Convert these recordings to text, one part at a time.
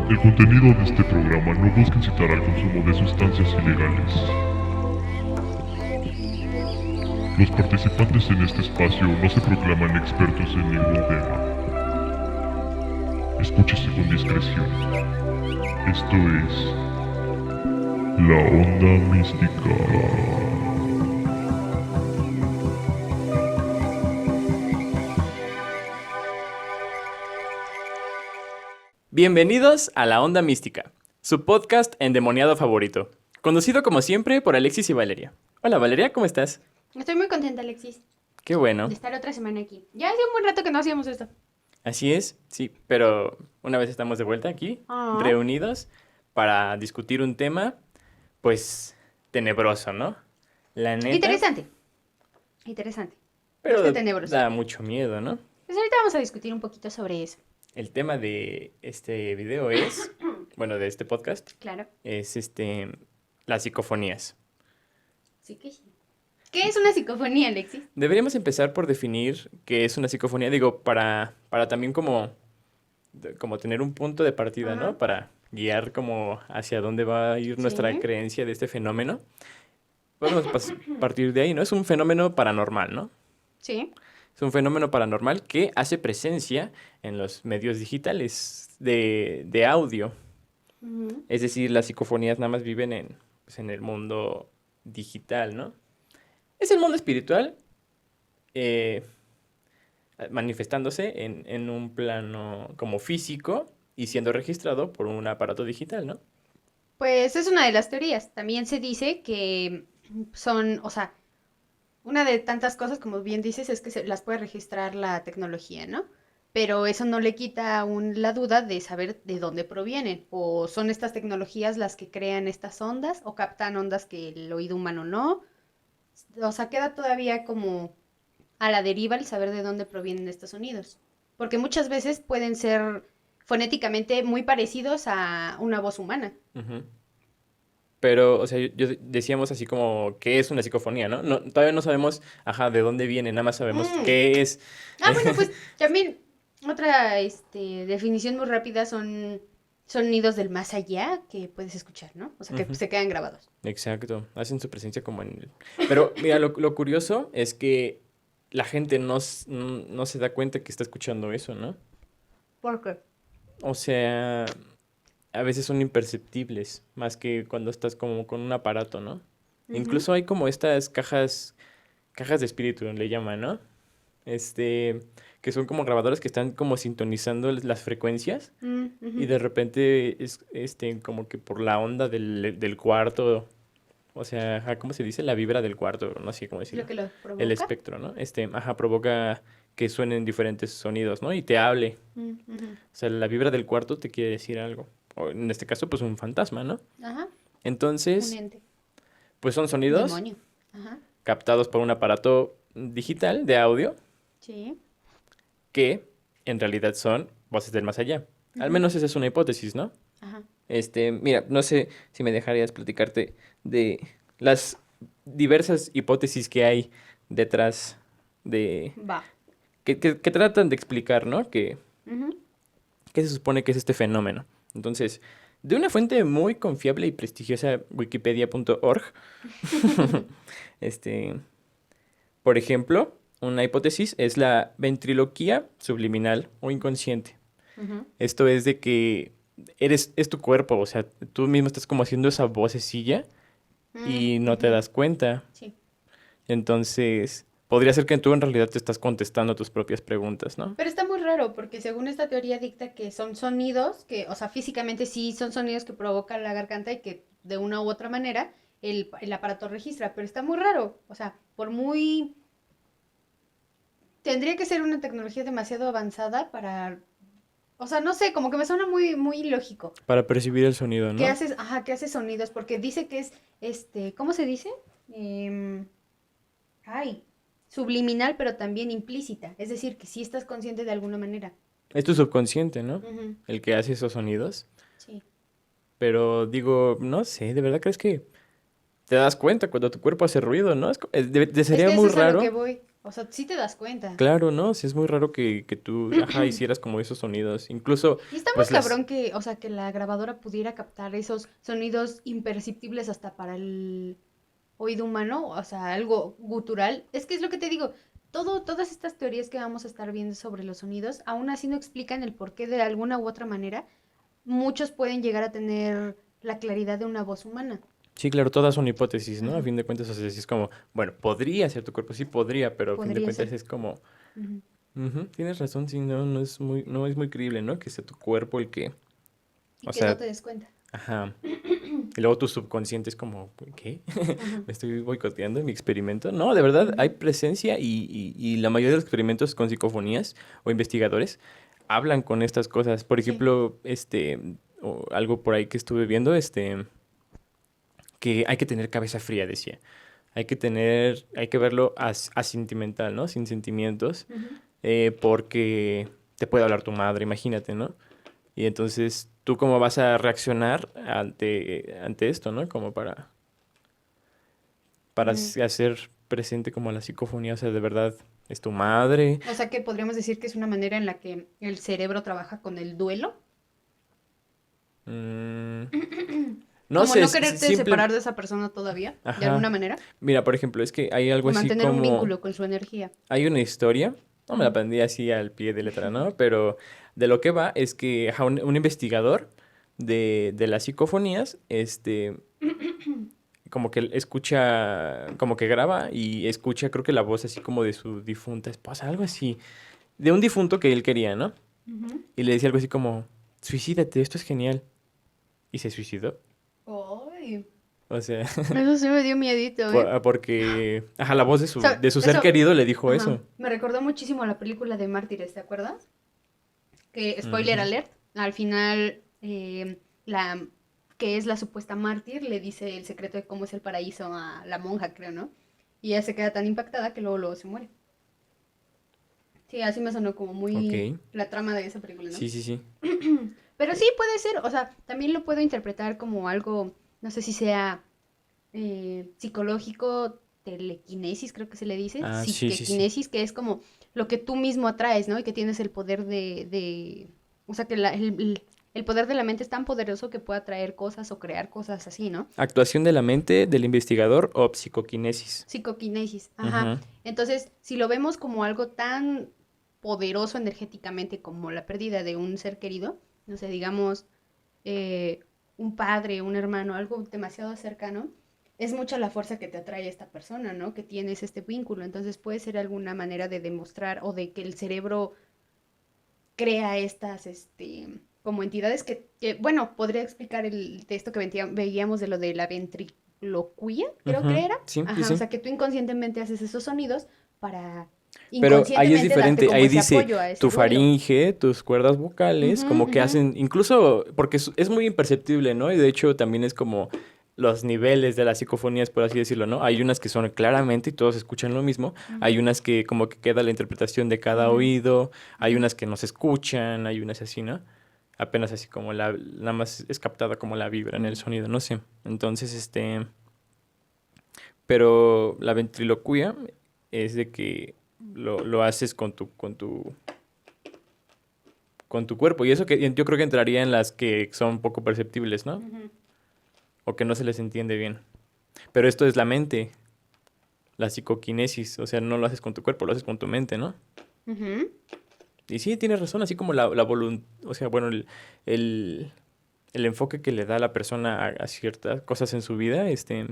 El contenido de este programa no busca incitar al consumo de sustancias ilegales. Los participantes en este espacio no se proclaman expertos en ningún tema. Escúchese con discreción. Esto es La Onda Mística. Bienvenidos a La Onda Mística, su podcast endemoniado favorito, conducido como siempre por Alexis y Valeria. Hola Valeria, ¿cómo estás? Estoy muy contenta, Alexis, Qué bueno. de estar otra semana aquí. Ya hace un buen rato que no hacíamos esto. Así es, sí, pero una vez estamos de vuelta aquí, reunidos para discutir un tema, pues, tenebroso, ¿no? La neta. Interesante. Pero Bastante tenebroso. da mucho miedo, ¿no? Pues ahorita vamos a discutir un poquito sobre eso. El tema de este video es, bueno, de este podcast, Claro. es las psicofonías. Sí que sí. ¿Qué es una psicofonía, Alexis? Deberíamos empezar por definir qué es una psicofonía, digo, para también como tener un punto de partida, ¿no? Ajá. Para guiar como hacia dónde va a ir nuestra Sí. creencia de este fenómeno. Podemos partir de ahí, ¿no? Es un fenómeno paranormal, ¿no? Sí. Es un fenómeno paranormal que hace presencia en los medios digitales de audio. Ujú. Es decir, las psicofonías nada más viven en el mundo digital, ¿no? Es el mundo espiritual manifestándose en un plano como físico y siendo registrado por un aparato digital, ¿no? Pues es una de las teorías. También se dice que son, o sea, una de tantas cosas, como bien dices, es que se las puede registrar la tecnología, ¿no? Pero eso no le quita aún la duda de saber de dónde provienen. O son estas tecnologías las que crean estas ondas, o captan ondas que el oído humano no. O sea, queda todavía como a la deriva el saber de dónde provienen estos sonidos. Porque muchas veces pueden ser fonéticamente muy parecidos a una voz humana. Ujú. Pero, o sea, decíamos así como, ¿qué es una psicofonía, no? Todavía no sabemos, ajá, de dónde viene, nada más sabemos Mm. qué es. Bueno, pues también otra definición muy rápida son sonidos del más allá que puedes escuchar, ¿no? O sea, que Ujú. se quedan grabados. Exacto, hacen su presencia como en el... Pero, mira, lo curioso es que la gente no se da cuenta que está escuchando eso, ¿no? ¿Por qué? O sea, a veces son imperceptibles, más que cuando estás como con un aparato, ¿no? Ujú. Incluso hay como estas cajas de espíritu, le llaman, ¿no? Que son como grabadoras que están como sintonizando las frecuencias y Ujú. de repente es, como que por la onda del cuarto, o sea, ajá, ¿cómo se dice? La vibra del cuarto, no sé cómo Lo decirlo. que lo El provoca. espectro, ¿no? Ajá, provoca que suenen diferentes sonidos, ¿no? Y te hable. Ujú. O sea, la vibra del cuarto te quiere decir algo. O en este caso, pues un fantasma, ¿no? Ajá. Un Entonces, ente. pues son Un sonidos demonio. Ajá. captados por un aparato digital de audio Sí. que en realidad son voces del más allá. Al Ujú. menos esa es una hipótesis, ¿no? Ajá. Mira, no sé si me dejarías platicarte de las diversas hipótesis que hay detrás de... Va. que tratan de explicar, ¿no? Ujú. ¿Qué se supone que es este fenómeno? Entonces, de una fuente muy confiable y prestigiosa, wikipedia.org, este, por ejemplo, una hipótesis es la ventriloquía subliminal o inconsciente. Ujú. Esto es de que es tu cuerpo, o sea, tú mismo estás como haciendo esa vocecilla y no te Ujú. das cuenta. Sí. Entonces, podría ser que tú en realidad te estás contestando tus propias preguntas, ¿no? Pero está muy raro porque según esta teoría dicta que son sonidos que, o sea, físicamente sí son sonidos que provoca la garganta y que de una u otra manera el aparato registra, pero está muy raro. O sea, por muy... Tendría que ser una tecnología demasiado avanzada para... O sea, no sé, como que me suena muy, muy ilógico. Para percibir el sonido, ¿Qué ¿no? haces? Ajá, ¿qué hace sonidos? Porque dice que es, ¿cómo se dice? Em, ay, subliminal, pero también implícita. Es decir, que sí estás consciente de alguna manera. Es tu subconsciente, ¿no? Ujú. El que hace esos sonidos. Sí. Pero digo, no sé, ¿de verdad crees que te das cuenta cuando tu cuerpo hace ruido, no? Es Sería que eso muy es a lo que raro. voy. O sea, sí te das cuenta. Claro, ¿no? Sí, es muy raro que tú, hicieras como esos sonidos. Incluso, Y está muy pues las... cabrón que, o sea, que la grabadora pudiera captar esos sonidos imperceptibles hasta para el oído humano, o sea, algo gutural. Es que es lo que te digo, todas estas teorías que vamos a estar viendo sobre los sonidos, aún así no explican el por qué de alguna u otra manera muchos pueden llegar a tener la claridad de una voz humana. Sí, claro, todas son hipótesis, ¿no? A Ujú. fin de cuentas, o sea, sí es como, bueno, podría ser tu cuerpo, sí podría, pero a fin de Podría cuentas ser. es como, Ujú. tienes razón, sí, no, no es muy creíble, ¿no? Que sea tu cuerpo el que, Y o que no sea, te des cuenta. ajá. Y luego tu subconsciente es como, ¿qué? Ajá. ¿Me estoy boicoteando en mi experimento? No, de verdad, hay Ujú. presencia y la mayoría de los experimentos con psicofonías o investigadores hablan con estas cosas. Por Sí. ejemplo, o algo por ahí que estuve viendo, que hay que tener cabeza fría, decía. Hay que verlo asentimental, ¿no? Sin sentimientos, Ujú. porque te puede hablar tu madre, imagínate, ¿no? Y entonces, ¿tú cómo vas a reaccionar ante esto, ¿no? Como para Mm. hacer presente como la psicofonía, o sea, de verdad, es tu madre. O sea que podríamos decir que es una manera en la que el cerebro trabaja con el duelo. Mm, no Como sé, no quererte simple... separar de esa persona todavía, de alguna Ajá. manera, Mira, por ejemplo, es que hay algo y así mantener un como... vínculo con su energía. Hay una historia, no me la Ujú. aprendí así al pie de letra, ¿no? Pero de lo que va es que ajá, un investigador de las psicofonías, como que él escucha, como que graba y escucha, creo que la voz así como de su difunta esposa, algo así, de un difunto que él quería, ¿no? Ujú. Y le decía algo así como, suicídate, esto es genial. Y se suicidó. Ay, O sea, eso sí me dio miedito, ¿eh? porque, ajá, la voz O sea, de su ser eso, querido le dijo ajá, eso. me recordó muchísimo a la película de Mártires, ¿te acuerdas? Que, spoiler Ujú. alert, al final, la que es la supuesta mártir le dice el secreto de cómo es el paraíso a la monja, creo, ¿no? Y ella se queda tan impactada que luego se muere. Sí, así me sonó como muy Ok, la trama de esa película, ¿no? sí, sí, sí. Pero sí puede ser, o sea, también lo puedo interpretar como algo, no sé si sea psicológico, telequinesis, creo que se le dice, Ah, sí, sí, sí. psiquequinesis, que es como lo que tú mismo atraes, ¿no? Y que tienes el poder o sea, que el poder de la mente es tan poderoso que puede atraer cosas o crear cosas así, ¿no? Actuación de la mente del investigador o psicoquinesis. Psicoquinesis, ajá. Ujú, Entonces, si lo vemos como algo tan poderoso energéticamente como la pérdida de un ser querido, no sé, digamos, eh, un padre, un hermano, algo demasiado cercano, es mucha la fuerza que te atrae a esta persona, ¿no? Que tienes este vínculo. Entonces puede ser alguna manera de demostrar o de que el cerebro crea estas, como entidades bueno, podría explicar el texto que veíamos de lo de la ventriloquía, creo que ujú, era. sí, sí, Ajá, o sí. sea, que tú inconscientemente haces esos sonidos para Pero ahí es inconscientemente darte diferente, como ahí ese dice apoyo a ese tu duelo. faringe, tus cuerdas vocales, Ujú, como que ujú, hacen, incluso, porque es muy imperceptible, ¿no? Y de hecho también es como los niveles de las psicofonías, por así decirlo, ¿no? Hay unas que son claramente y todos escuchan lo mismo, hay ujú, unas que como que queda la interpretación de cada ujú, oído, hay ujú. unas que no se escuchan, hay unas así, ¿no? Apenas así como nada más es captada como la vibra en el Ujú. sonido, no sé. Entonces, pero la ventriloquía es de que lo haces con tu cuerpo. Y eso que yo creo que entraría en las que son poco perceptibles, ¿no? Ujú, O que no se les entiende bien. Pero esto es la mente, la psicoquinesis. O sea, no lo haces con tu cuerpo, lo haces con tu mente, ¿no? ujú. Y sí, tienes razón, así como la voluntad, o sea, bueno, el, el enfoque que le da la persona a ciertas cosas en su vida,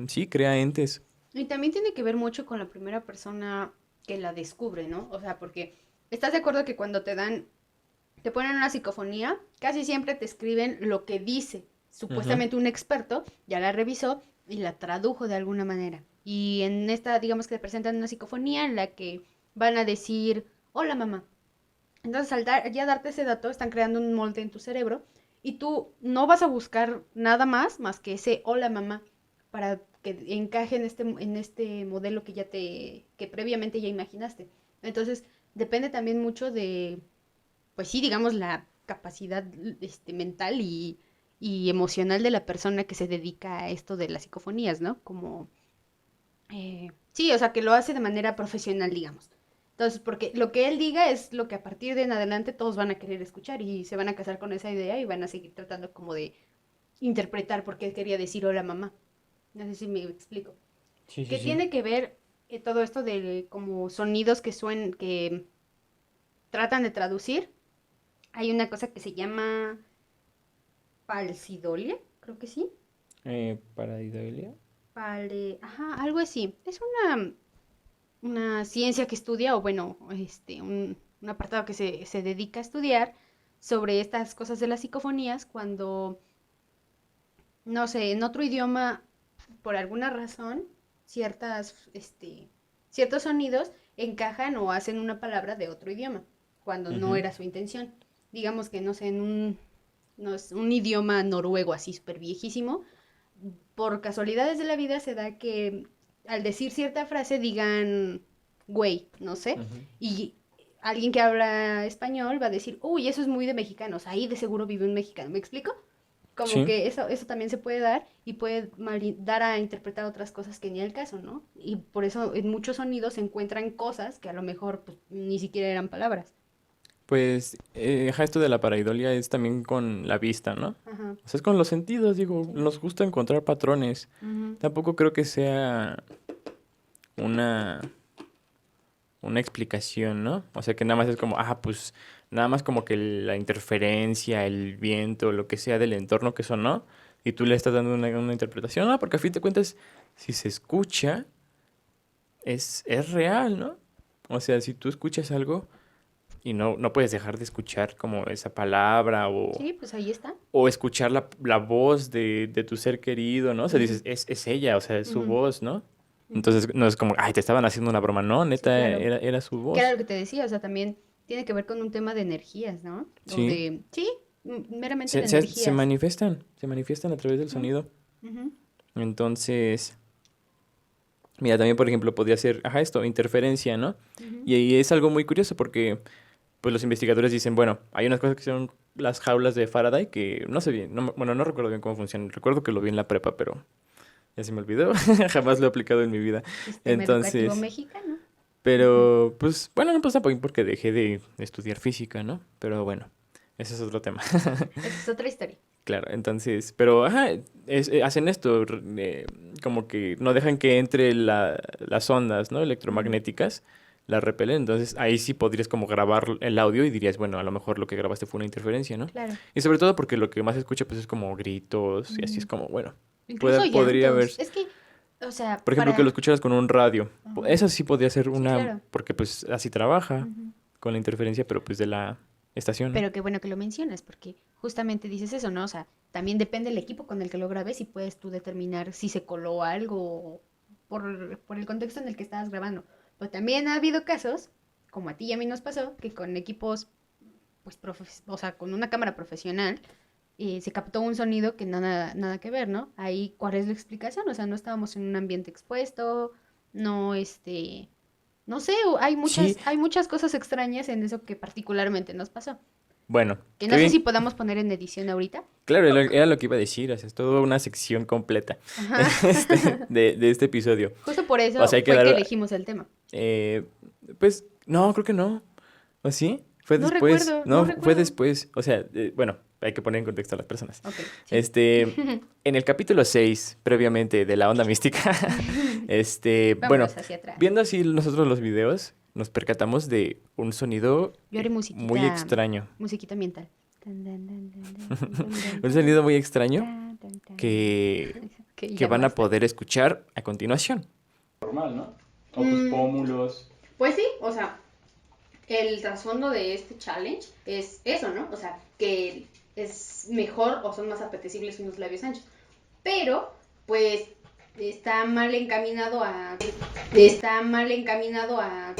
sí, crea entes. Y también tiene que ver mucho con la primera persona que la descubre, ¿no? O sea, porque estás de acuerdo que cuando te ponen una psicofonía, casi siempre te escriben lo que dice. Ujú, Supuestamente un experto ya la revisó y la tradujo de alguna manera. Y en esta, digamos que te presentan una psicofonía en la que van a decir, hola mamá. Entonces, ya darte ese dato, están creando un molde en tu cerebro y tú no vas a buscar nada más que ese hola mamá para que encaje en este modelo que previamente ya imaginaste. Entonces, depende también mucho de, pues sí, digamos, la capacidad mental y emocional de la persona que se dedica a esto de las psicofonías, ¿no? Como, sí, o sea, que lo hace de manera profesional, digamos. Entonces, porque lo que él diga es lo que a partir de en adelante todos van a querer escuchar y se van a casar con esa idea y van a seguir tratando como de interpretar por qué quería decir hola mamá. No sé si me explico. Sí, sí, ¿Qué sí. tiene que ver todo esto de como sonidos que que tratan de traducir? Hay una cosa que se llama palsidolia, creo que sí. Paradidolia. Ajá, algo así. Es una ciencia que estudia, o bueno, un apartado que se dedica a estudiar sobre estas cosas de las psicofonías cuando, no sé, en otro idioma, por alguna razón, ciertos sonidos encajan o hacen una palabra de otro idioma, cuando no Ujú. era su intención. Digamos que, no sé, no es un idioma noruego así súper viejísimo, por casualidades de la vida se da que al decir cierta frase digan güey, no sé, Ujú. y alguien que habla español va a decir, uy, eso es muy de mexicanos, ahí de seguro vive un mexicano, ¿me explico? Como Sí. que eso también se puede dar y puede dar a interpretar otras cosas que ni el caso, ¿no? Y por eso en muchos sonidos se encuentran cosas que a lo mejor pues, ni siquiera eran palabras. Pues, ajá, esto de la paraidolia es también con la vista, ¿no? Ajá, O sea, es con los sentidos, digo, sí. nos gusta encontrar patrones. Ujú, Tampoco creo que sea una, una explicación, ¿no? O sea, que nada más es como, pues nada más como que la interferencia, el viento, lo que sea del entorno que sonó, y tú le estás dando una interpretación, porque a fin de cuentas, si se escucha, es real, ¿no? O sea, si tú escuchas algo y no puedes dejar de escuchar como esa palabra sí, pues ahí está. o escuchar la voz de tu ser querido, ¿no? O sea, Ujú, dices, es ella, o sea, es su ujú, voz, ¿no? ujú. Entonces no es como, ay, te estaban haciendo una broma, no, Sí, neta, claro. era su Que era voz. lo que te decía, o sea, también tiene que ver con un tema de energías, ¿no? O Sí, de, sí, meramente de se energías. manifiestan a través del Ujú, sonido. ujú, Entonces, mira, también, por ejemplo, podría ser, esto, interferencia, ¿no? ujú, Y ahí es algo muy curioso porque, pues, los investigadores dicen, bueno, hay unas cosas que son las jaulas de Faraday que no sé bien, bueno, no recuerdo bien cómo funcionan. Recuerdo que lo vi en la prepa, pero ya se me olvidó. Jamás lo he aplicado en mi vida. Sistema educativo Entonces, mexicano. Ujú. pero, pues, bueno, no pasa porque dejé de estudiar física, ¿no? Pero bueno, ese es otro tema. Esa es otra historia. Claro, entonces, pero, hacen esto, como que no dejan que entre las ondas, ¿no? Ujú, Electromagnéticas, las repelen, entonces ahí sí podrías como grabar el audio y dirías, bueno, a lo mejor lo que grabaste fue una interferencia, ¿no? claro. Y sobre todo porque lo que más se escucha pues es como gritos y así es Ujú. como, bueno, Incluso podría haber, llantos. Es que, o sea, por ejemplo, que lo para... escucharas con un radio, Ajá. eso sí podría ser Sí, una, claro. porque pues así trabaja Ujú. con la interferencia, pero pues de la estación, ¿no? Pero qué bueno que lo mencionas, porque justamente dices eso, ¿no? O sea, también depende del equipo con el que lo grabes y puedes tú determinar si se coló algo por el contexto en el que estabas grabando. Pero también ha habido casos, como a ti y a mí nos pasó, que con equipos, pues, o sea, con una cámara profesional, se captó un sonido que nada que ver, ¿no? Ahí, ¿cuál es la explicación? O sea, no estábamos en un ambiente expuesto, no, no sé, Sí, hay muchas cosas extrañas en eso que particularmente nos pasó. bueno, Que qué no sé si bien. podamos poner en edición ahorita. Claro, era lo que iba a decir, o sea, es toda una sección completa Ajá. de este episodio. Justo por O sea, eso hay que fue que dar, elegimos el tema. eh, pues, no, creo que no. ¿O sí? Fue No después. recuerdo, no No, fue recuerdo. después. O sea, bueno, hay que poner en contexto a las personas. Ok, sí. Este, en el capítulo 6 previamente de la onda mística, bueno, Vámonos hacia atrás. viendo así nosotros los videos, nos percatamos de un sonido Yo haré muy extraño. musiquita ambiental. Tan, tan, tan, tan, tan, tan, tan, Un tan, sonido muy extraño tan, tan, tan. que Ok, que ya van a basta. poder escuchar a continuación. Normal, ¿no? O tus Mm, pómulos. pues sí, o sea, el trasfondo de este challenge es eso, ¿no? O sea, que es mejor o son más apetecibles unos labios anchos. Pero, pues, está mal encaminado a... Está mal encaminado a...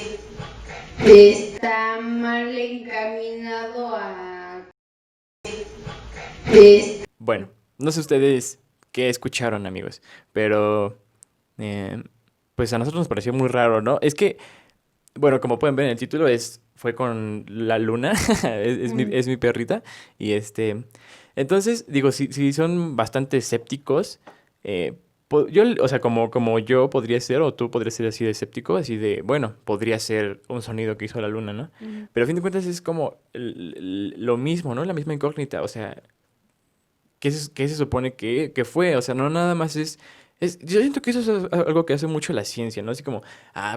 Está mal encaminado a... Bueno, no sé ustedes qué escucharon, amigos, pero eh, pues a nosotros nos pareció muy raro, ¿no? Es que, bueno, como pueden ver en el título, fue con la luna, Mm, es mi perrita, y entonces, digo, si son bastante escépticos, eh, o sea, como yo podría ser, o tú podrías ser así de escéptico, así de, bueno, podría ser un sonido que hizo la luna, ¿no? Ujú. Pero a fin de cuentas es como lo mismo, ¿no? La misma incógnita, o sea, ¿qué se supone que fue? O sea, no nada más yo siento que eso es algo que hace mucho la ciencia, ¿no? Así como,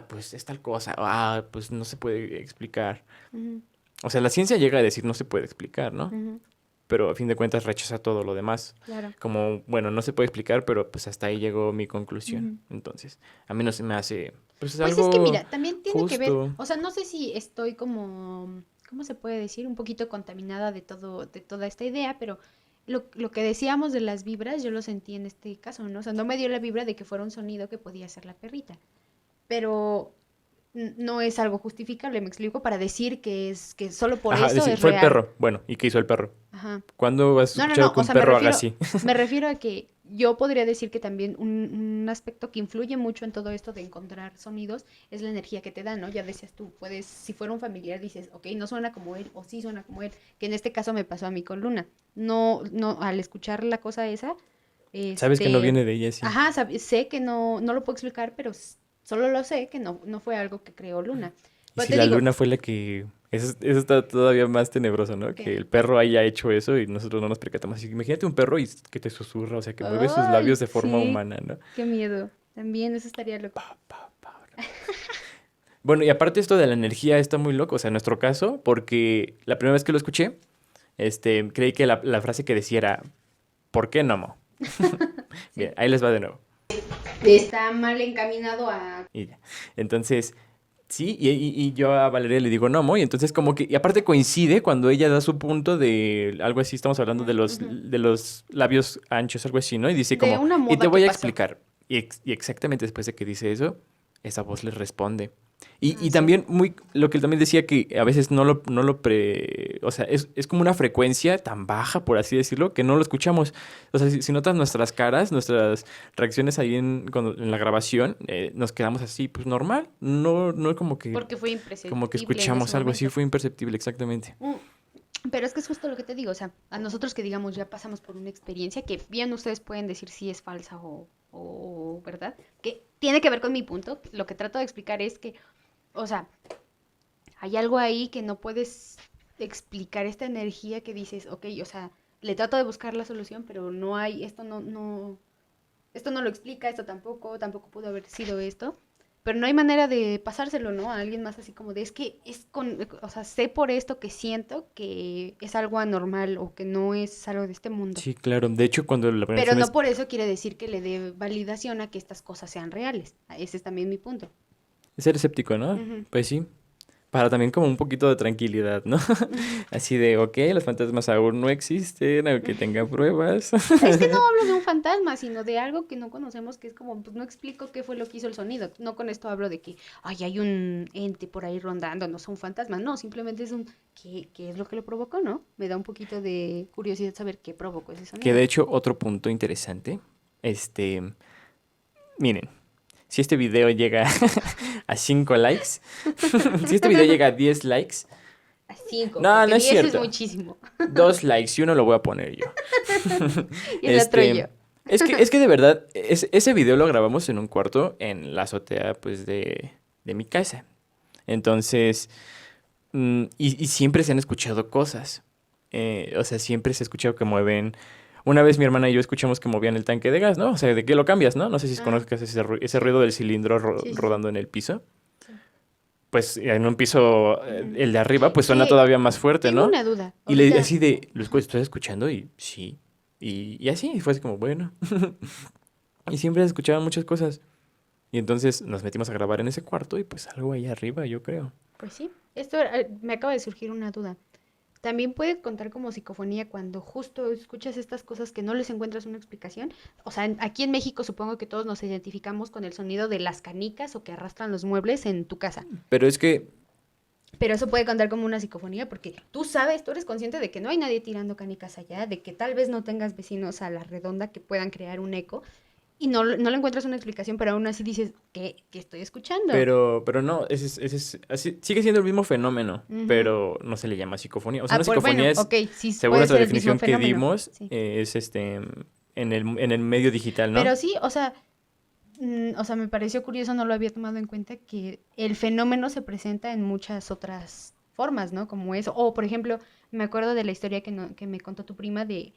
pues es tal cosa, pues no se puede explicar. Ujú, O sea, la ciencia llega a decir no se puede explicar, ¿no? ujú, Pero a fin de cuentas rechaza todo lo demás. claro. Como, bueno, no se puede explicar, pero pues hasta ahí llegó mi conclusión. Ujú. Entonces, a mí no se me hace, pues es Pues es que algo mira, también tiene que ver, justo. o sea, no sé si estoy como, ¿cómo se puede decir? Un poquito contaminada de toda esta idea, pero lo que decíamos de las vibras, yo lo sentí en este caso, ¿no? O sea, no me dio la vibra de que fuera un sonido que podía ser la perrita, pero no es algo justificable, me explico, para decir que solo por Ajá, eso decir, es fue el real. perro. Bueno, ¿y qué hizo el perro? Ajá. ¿Cuándo has No, no, escuchado no, que o un sea, perro haga así? me refiero a que yo podría decir que también un aspecto que influye mucho en todo esto de encontrar sonidos es la energía que te da, ¿no? Ya decías tú, puedes, si fuera un familiar, dices, ok, no suena como él, o sí suena como él, que en este caso me pasó a mí con Luna. No, no, al escuchar la cosa esa, Sabes que no este, viene de ella, sí. ajá, sé que no lo puedo explicar, pero solo lo sé que no fue algo que creó Luna. Y Pero si te la digo, luna fue la que... Eso está todavía más tenebroso, ¿no? Que ¿qué? el perro haya hecho eso y nosotros no nos percatamos. Así que imagínate un perro y que te susurra, o sea, que mueve sus labios Ay, de forma sí, humana, ¿no? qué miedo. También eso estaría loco. Bueno, y aparte esto de la energía está muy loco, o sea, en nuestro caso, porque la primera vez que lo escuché, creí que la frase que decía era, ¿por qué no, Mo? Bien, Sí. ahí les va de nuevo. Está mal encaminado a... Y ya. Entonces, sí, y yo a Valeria le digo no, Mo, y entonces como que, y aparte coincide cuando ella da su punto de algo así, estamos hablando Ujú, ujú. de los labios anchos, algo así, ¿no? Y dice De como, una y te moda que voy a pasó. explicar. Y exactamente después de que dice eso, esa voz le responde. Ah, Y sí. también lo que él también decía que a veces o sea, es como una frecuencia tan baja, por así decirlo, que no lo escuchamos. O sea, si notas nuestras caras, nuestras reacciones ahí en la grabación, nos quedamos así, pues normal. No Porque fue como que imperceptible en ese escuchamos algo así, momento. fue imperceptible, exactamente. Mm, Pero es que es justo lo que te digo, o sea, a nosotros que digamos ya pasamos por una experiencia que bien ustedes pueden decir si es falsa o verdad, que tiene que ver con mi punto. Lo que trato de explicar es que, o sea, hay algo ahí que no puedes explicar esta energía que dices, ok, o sea, le trato de buscar la solución, pero no hay, esto no lo explica, esto tampoco pudo haber sido esto. Pero no hay manera de pasárselo, ¿no? A alguien más así como de, es que o sea, sé por esto que siento que es algo anormal o que no es algo de este mundo. Sí, claro. De hecho, cuando la primera Pero vez no por eso quiere decir que le dé validación a que estas cosas sean reales. Ese es también mi punto. ser escéptico, ¿no? Ujú, Pues sí. Para también como un poquito de tranquilidad, ¿no? ujú. Así de, ok, los fantasmas aún no existen, aunque tenga pruebas. Es que no hablo de un fantasma, sino de algo que no conocemos, que es como, pues no explico qué fue lo que hizo el sonido. No con esto hablo de que, ay, hay un ente por ahí rondando, no es un fantasma. No, simplemente es ¿qué es lo que lo provocó, no? Me da un poquito de curiosidad saber qué provocó ese Que sonido. de hecho, otro punto interesante, miren, si este video llega a 5 likes, si este video llega a 10 likes, A 5, no, porque no es 10 es cierto, muchísimo. 2 likes y uno lo voy a poner yo. Y el otro yo. Este, es que de verdad, ese video lo grabamos en un cuarto en la azotea, pues, de mi casa. Entonces, y siempre se han escuchado cosas. O sea, siempre se ha escuchado que mueven. Una vez mi hermana y yo escuchamos que movían el tanque de gas, ¿no? O sea, ¿de qué lo cambias, no? No sé si Ajá, conozcas ese ruido del cilindro sí, sí, sí. rodando en el piso. Sí. Pues en un piso, Ujú. el de arriba, pues suena Que todavía más fuerte, tengo ¿no? una duda. Y le Ahorita, así de, ¿estás escuchando? Y sí. Y así, y fue así como, bueno. Y siempre se escuchaban muchas cosas. Y entonces nos metimos a grabar en ese cuarto y pues algo ahí arriba, yo creo. pues sí, me acaba de surgir una duda. También puede contar como psicofonía cuando justo escuchas estas cosas que no les encuentras una explicación. O sea, aquí en México supongo que todos nos identificamos con el sonido de las canicas o que arrastran los muebles en tu casa. Pero es que, Pero eso puede contar como una psicofonía porque tú sabes, tú eres consciente de que no hay nadie tirando canicas allá, de que tal vez no tengas vecinos a la redonda que puedan crear un eco y no le encuentras una explicación, pero aún así dices, ¿qué estoy escuchando? pero no, sigue siendo el mismo fenómeno, Ujú. pero no se le llama psicofonía. O sea, una Bueno, psicofonía es, ok, sí según puede nuestra ser el mismo definición que fenómeno. dimos, Sí. es en el medio digital, ¿no? Pero sí, o sea, o sea, me pareció curioso, no lo había tomado en cuenta, que el fenómeno se presenta en muchas otras formas, ¿no? Como eso. O, por ejemplo, me acuerdo de la historia que me contó tu prima de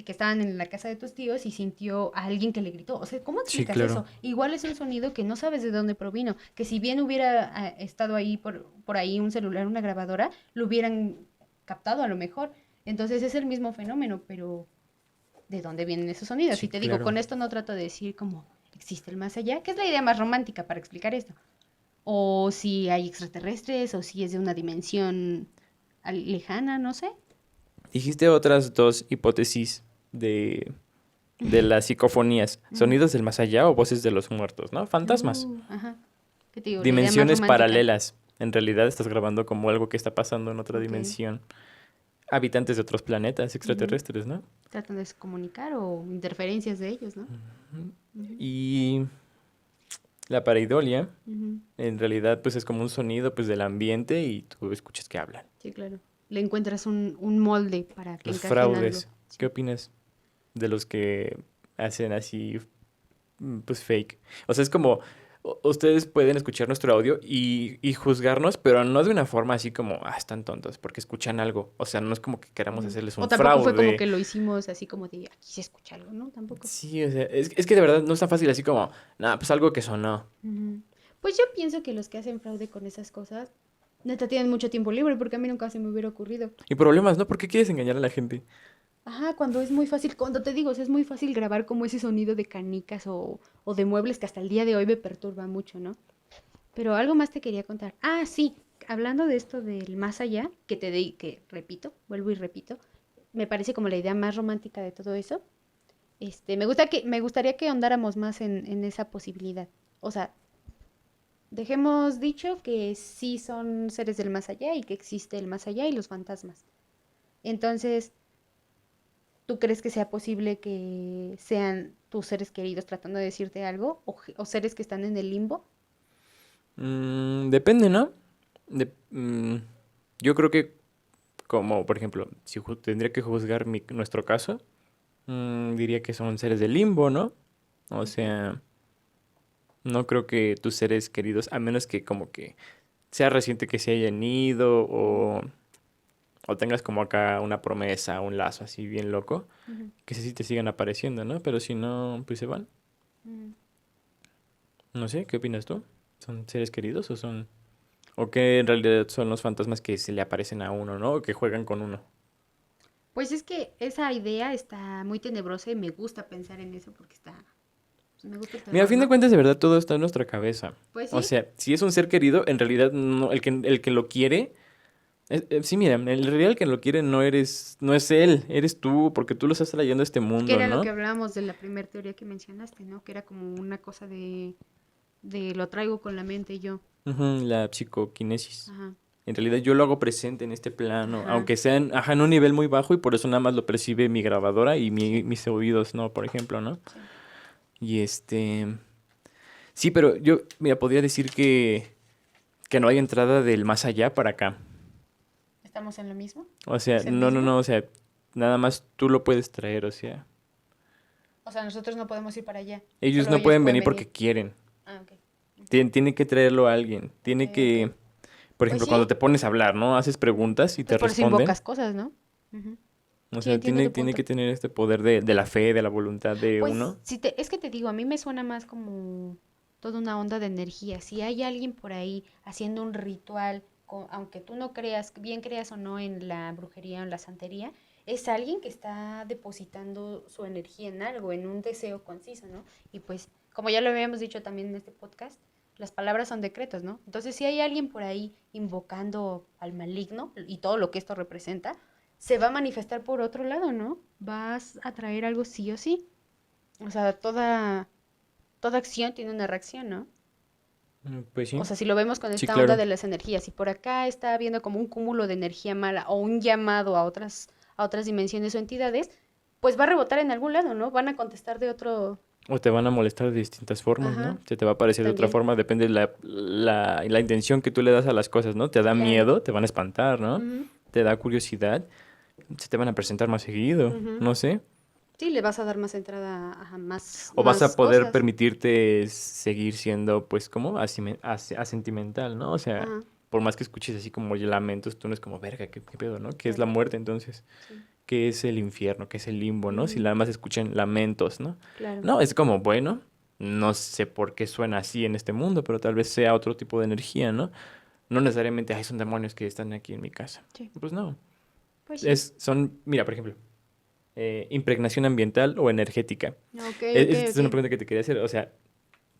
que estaban en la casa de tus tíos y sintió a alguien que le gritó. O sea, ¿cómo Sí, explicas claro. eso? Igual es un sonido que no sabes de dónde provino, que si bien hubiera estado ahí por ahí un celular, una grabadora, lo hubieran captado a lo mejor. Entonces es el mismo fenómeno, pero ¿de dónde vienen esos sonidos? Sí, Y te digo, claro. con esto no trato de decir como existe el más allá, que es la idea más romántica para explicar esto. O si hay extraterrestres, o si es de una dimensión lejana, no sé. Dijiste otras dos hipótesis de las psicofonías. Ujú. Sonidos del más allá o voces de los muertos, ¿no? Fantasmas. Ajá. ¿Qué te digo? La idea más Dimensiones romántica. paralelas. En realidad estás grabando como algo que está pasando en otra Ok. dimensión. Habitantes de otros planetas Ujú. extraterrestres, ¿no? Tratan de comunicar o interferencias de ellos, ¿no? Ujú, Y la pareidolia, ujú. en realidad, pues es como un sonido pues del ambiente y tú escuchas que hablan. Sí, claro. Le encuentras un molde para que Los encaje en algo. fraudes. ¿Qué Sí. opinas de los que hacen así, pues fake? O sea, es como, ustedes pueden escuchar nuestro audio y juzgarnos, pero no de una forma así como, ah, están tontos, porque escuchan algo. O sea, no es como que queramos Ujú. hacerles O un tampoco fue como fraude. que lo hicimos así como de aquí se escucha algo, ¿no? Tampoco. Sí, o sea, es que de verdad no es tan fácil así como, nada, pues algo que sonó. Ujú. Pues yo pienso que los que hacen fraude con esas cosas, neta, tienen mucho tiempo libre porque a mí nunca se me hubiera ocurrido. Y problemas, ¿no? ¿Por qué quieres engañar a la gente? Ajá, cuando es muy fácil, cuando te digo, o sea, es muy fácil grabar como ese sonido de canicas o de muebles que hasta el día de hoy me perturba mucho, ¿no? Pero algo más te quería contar. Ah, sí, hablando de esto del más allá, que repito, vuelvo y repito, me parece como la idea más romántica de todo eso. Me gustaría que ahondáramos más en esa posibilidad. O sea, dejemos dicho que sí son seres del más allá y que existe el más allá y los fantasmas. Entonces, ¿tú crees que sea posible que sean tus seres queridos tratando de decirte algo o seres que están en el limbo? Depende, ¿no? Yo creo que, como por ejemplo, si tendría que juzgar nuestro caso, diría que son seres del limbo, ¿no? O Ujú. sea, no creo que tus seres queridos, a menos que como que sea reciente que se hayan ido Ujú, o tengas como acá una promesa, un lazo así bien loco, ujú, que sí te sigan apareciendo, ¿no? Pero si no, pues se van. ujú. No sé, ¿qué opinas tú? ¿Son seres queridos o son... o que en realidad son los fantasmas que se le aparecen a uno, ¿no? O que juegan con uno. Pues es que esa idea está muy tenebrosa y me gusta pensar en eso porque pues me gusta el Mira, a terror, fin de ¿no? cuentas, de verdad, todo está en nuestra cabeza. Pues O sí, sea, si es un ser querido, en realidad no, el que lo quiere... sí, mira, en realidad el que lo quiere no es él, eres tú, porque tú lo estás trayendo a este que mundo, era lo que ¿no? hablábamos de la primera teoría que mencionaste, ¿no? Que era como una cosa de lo traigo con la mente yo. Ujú, la psicoquinesis. Ajá, En realidad yo lo hago presente en este plano, ajá. aunque sea ajá, en un nivel muy bajo y por eso nada más lo percibe mi grabadora y Sí, mis oídos, ¿no? Por ejemplo, ¿no? sí. Y sí, pero yo, mira, podría decir que no hay entrada del más allá para acá. ¿Estamos en lo mismo? O sea, ¿Es el mismo? o sea, nada más tú lo puedes traer, o sea, O sea, nosotros no podemos ir para allá, ellos solo no ellos pueden pueden venir porque venir. quieren. Ah, ok. Ok, Tiene que traerlo a alguien. ok, Tiene ok. que, por Pues ejemplo, sí, cuando te pones a hablar, ¿no? Haces preguntas y te pues por eso responden. invocas cosas, ¿no? Ujú. O Sí, sea, entiendo tu tiene punto. que tener este poder de la fe, de la voluntad de Pues uno. es que te digo, a mí me suena más como toda una onda de energía. Si hay alguien por ahí haciendo un ritual, aunque tú no creas, bien creas o no en la brujería o en la santería, es alguien que está depositando su energía en algo, en un deseo conciso, ¿no? Y pues, como ya lo habíamos dicho también en este podcast, las palabras son decretos, ¿no? Entonces, si hay alguien por ahí invocando al maligno y todo lo que esto representa, se va a manifestar por otro lado, ¿no? Vas a traer algo sí o sí. O sea, toda acción tiene una reacción, ¿no? Pues O sí, sea, si lo vemos con sí, esta onda claro. de las energías, si por acá está habiendo como un cúmulo de energía mala o un llamado a otras dimensiones o entidades, pues va a rebotar en algún lado, ¿no? Van a contestar de otro. O te van a molestar de distintas formas, Ajá, ¿no? Se te va a aparecer de otra también. forma, depende de la intención que tú le das a las cosas, ¿no? Te da Claro. miedo, te van a espantar, ¿no? Ujú, Te da curiosidad, se te van a presentar más seguido, ujú. no sé. Sí, le vas a dar más entrada a más, O vas a más poder cosas. permitirte seguir siendo, pues, como asentimental, ¿no? O sea, Ajá, por más que escuches así como lamentos, tú no es como, verga, ¿qué pedo, no? ¿Qué es la claro, muerte entonces? sí. ¿Qué es el infierno? ¿Qué es el limbo, no? Si Ujú, nada más escuchan lamentos, ¿no? claro. No, es como, bueno, no sé por qué suena así en este mundo, pero tal vez sea otro tipo de energía, ¿no? No necesariamente, ay, son demonios que están aquí en mi casa. Sí, Pues no. pues sí. Mira, por ejemplo, impregnación ambiental o energética. Ok, ok, Esta es ok. una pregunta que te quería hacer. O sea,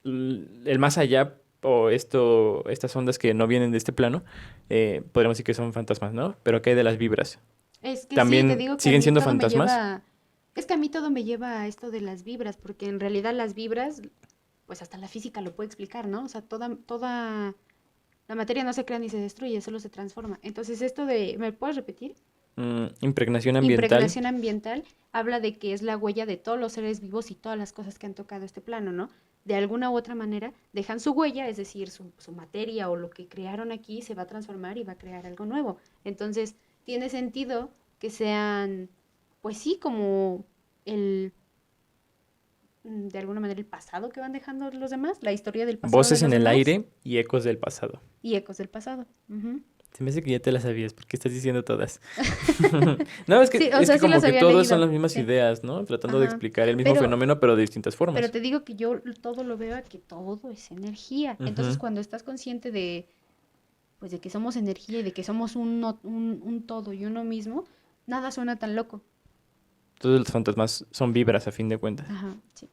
el más allá o estas ondas que no vienen de este plano, podríamos decir que son fantasmas, ¿no? Pero ¿qué hay de las vibras? Es que sí, te ¿También digo que a siguen mí siendo todo me fantasmas? lleva, es que a mí todo me lleva a esto de las vibras, porque en realidad las vibras, pues hasta la física lo puede explicar, ¿no? O sea, toda la materia no se crea ni se destruye, solo se transforma. Entonces, esto de, ¿me puedes repetir? Impregnación ambiental. Impregnación ambiental habla de que es la huella de todos los seres vivos y todas las cosas que han tocado este plano, ¿no? De alguna u otra manera dejan su huella, es decir, su materia o lo que crearon aquí se va a transformar y va a crear algo nuevo. Entonces, tiene sentido que sean, pues sí, como el, de alguna manera el pasado que van dejando los demás, la historia del pasado de Voces los en el demás aire y ecos del pasado. y ecos del pasado. Ujú. Se me hace que ya te las sabías, porque estás diciendo todas. No, Sí, o es sea, que sí como los que había todos son leído. las mismas Sí. ideas, ¿no? Tratando de Ajá. explicar el mismo Pero fenómeno, pero de distintas Pero formas. te digo que yo todo lo veo a que todo es energía. Entonces, Ujú. cuando estás consciente de, pues, de que somos energía y de que somos un todo y uno mismo, nada suena tan loco. Todos los fantasmas son vibras a fin de cuentas. Ajá, sí.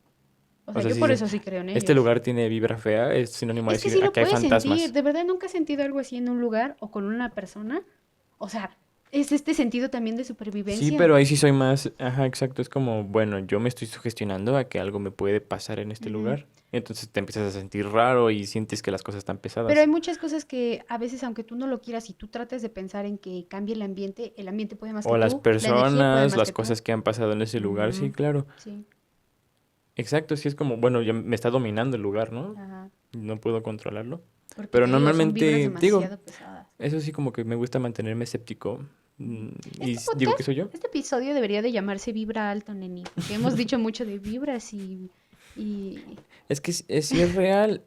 O O sea, sea, yo si por dicen, eso sí creo en este ellos. lugar tiene vibra fea, es sinónimo de Es que decir, sí lo aquí hay puedes sentir. fantasmas. ¿De verdad nunca has sentido algo así en un lugar o con una persona? O sea, es este sentido también de Sí, supervivencia. pero ahí sí soy más, ajá, exacto, es como, bueno, yo me estoy sugestionando a que algo me puede pasar en este Ujú. lugar. Entonces te empiezas a sentir raro y sientes que las cosas están Pero hay pesadas. muchas cosas que a veces, aunque tú no lo quieras y tú trates de pensar en que cambie el ambiente puede más que O las tú, la energía puede personas, más las que tú. cosas que han pasado en ese lugar, sí, Ujú, claro. sí, Exacto, sí es como, bueno, ya me está dominando el lugar, ¿no? ajá. No puedo controlarlo. Porque Pero te digo, son vibras normalmente, digo, demasiado pesadas. eso sí como que me gusta mantenerme escéptico. Ujú. Y Este digo que podcast, soy yo. este episodio debería de llamarse Vibra Alto, Neni, porque hemos dicho mucho de vibras y... Es que sí es real.